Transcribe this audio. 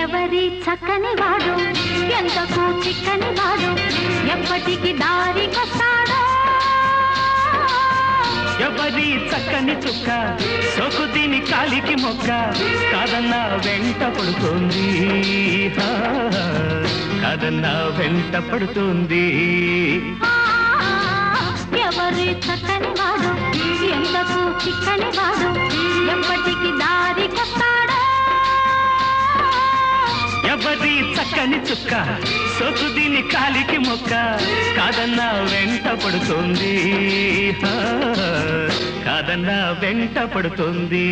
ఎవరి చక్కని వాడు ఎంతకు చిక్కని వాడు ఎప్పటికి దారికొస్తాడో ఎవరి చక్కని చుక్క సోకు దీని కాలికి మొక్క కాదన్నా వెంట పడుతుంది కాదన్నా వెంట పడుతుంది ఎవరి చక్కని వాడు ఎంతకు చిక్కని వాడు ఎప్పటికి దారికొస్తాడో ఎవరి చక్కని చుక్క సోకు దీని కాలికి మొక్క కాదన్నా వెంట పడుతుంది కాదన్నా వెంట పడుతుంది